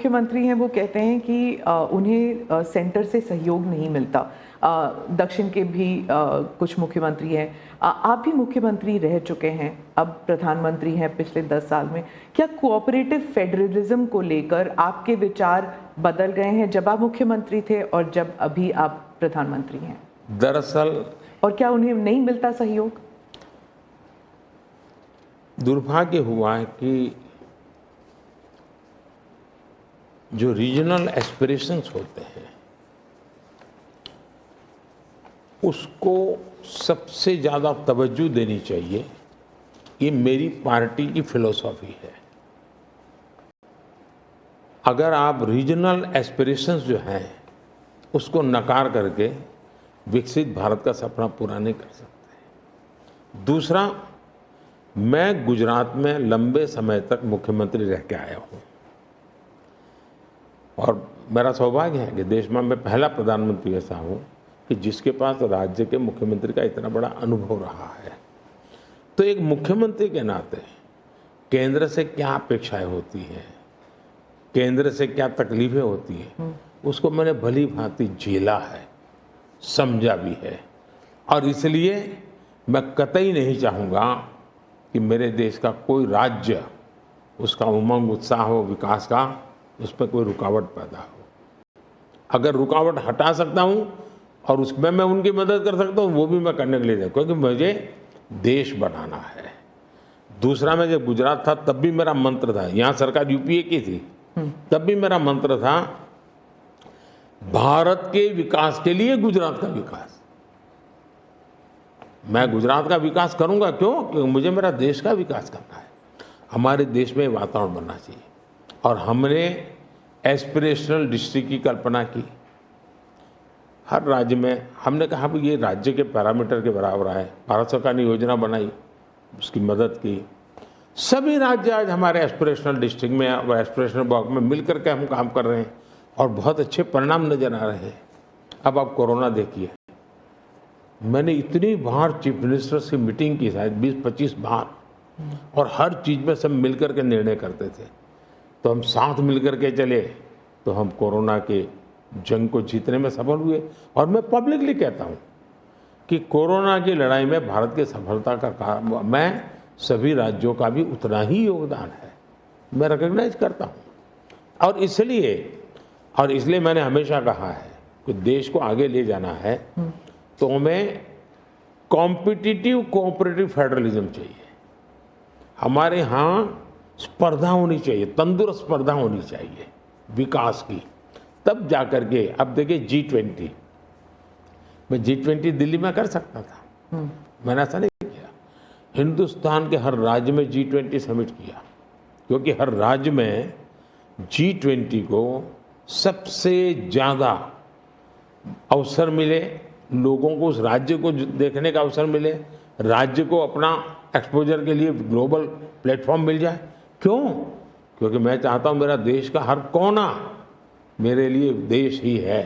मुख्यमंत्री हैं वो कहते हैं कि उन्हें सेंटर से सहयोग नहीं मिलता। दक्षिण के भी कुछ मुख्यमंत्री हैं। आप भी मुख्यमंत्री रह चुके हैं, अब प्रधानमंत्री हैं पिछले 10 साल में। क्या कोऑपरेटिव फेडरलिज्म को लेकर आपके विचार बदल गए हैं जब आप मुख्यमंत्री थे और जब अभी आप प्रधानमंत्री हैं? दरअसल और क्या उन्हें नहीं मिलता सहयोग? दुर्भाग्य हुआ है कि जो रीजनल एस्पिरेशंस होते हैं उसको सबसे ज़्यादा तवज्जो देनी चाहिए। ये मेरी पार्टी की फिलॉसफी है। अगर आप रीजनल एस्पिरेशंस जो हैं उसको नकार करके विकसित भारत का सपना पूरा नहीं कर सकते। दूसरा, मैं गुजरात में लंबे समय तक मुख्यमंत्री रह के आया हूँ और मेरा सौभाग्य है कि देश में मैं पहला प्रधानमंत्री ऐसा हूँ कि जिसके पास राज्य के मुख्यमंत्री का इतना बड़ा अनुभव रहा है। तो एक मुख्यमंत्री के नाते केंद्र से क्या अपेक्षाएं होती हैं, केंद्र से क्या तकलीफें होती हैं, उसको मैंने भली भांति झेला है, समझा भी है। और इसलिए मैं कतई नहीं चाहूँगा कि मेरे देश का कोई राज्य, उसका उमंग उत्साह हो विकास का, उस पर कोई रुकावट पैदा हो। अगर रुकावट हटा सकता हूं और उसमें मैं उनकी मदद कर सकता हूं, वो भी मैं करने के लिए जाऊँ, क्योंकि मुझे देश बनाना है। दूसरा, मैं जब गुजरात था तब भी मेरा मंत्र था, यहाँ सरकार यूपीए की थी, तब भी मेरा मंत्र था भारत के विकास के लिए गुजरात का विकास। मैं गुजरात का विकास करूंगा, क्यों? क्योंकि मुझे मेरा देश का विकास करना है। हमारे देश में वातावरण बनना चाहिए। और हमने एस्पिरेशनल डिस्ट्रिक्ट की कल्पना की। हर राज्य में हमने कहा कि ये राज्य के पैरामीटर के बराबर है। भारत सरकार ने योजना बनाई, उसकी मदद की। सभी राज्य आज हमारे एस्पिरेशनल डिस्ट्रिक्ट में और एस्पिरेशनल ब्लॉक में मिल करके हम काम कर रहे हैं और बहुत अच्छे परिणाम नजर आ रहे हैं। अब आप कोरोना देखिए, मैंने इतनी बार चीफ मिनिस्टर से मीटिंग की, शायद 20-25 बार, और हर चीज में सब मिल करके निर्णय करते थे। तो हम साथ मिलकर के चले तो हम कोरोना के जंग को जीतने में सफल हुए। और मैं पब्लिकली कहता हूं कि कोरोना की लड़ाई में भारत की सफलता का मैं सभी राज्यों का भी उतना ही योगदान है, मैं रिकॉग्नाइज करता हूं। और इसलिए मैंने हमेशा कहा है कि देश को आगे ले जाना है तो हमें कॉम्पिटिटिव कोऑपरेटिव फेडरलिज्म चाहिए। हमारे यहाँ स्पर्धा होनी चाहिए, तंदुरुस्त स्पर्धा होनी चाहिए विकास की, तब जाकर के। अब देखिए G20, मैं G20 दिल्ली में कर सकता था, मैंने ऐसा नहीं किया। हिंदुस्तान के हर राज्य में G20 समिट किया, क्योंकि हर राज्य में G20 को सबसे ज्यादा अवसर मिले, लोगों को उस राज्य को देखने का अवसर मिले, राज्य को अपना एक्सपोजर के लिए ग्लोबल प्लेटफॉर्म मिल जाए। क्यों? क्योंकि मैं चाहता हूं मेरा देश का हर कोना मेरे लिए देश ही है।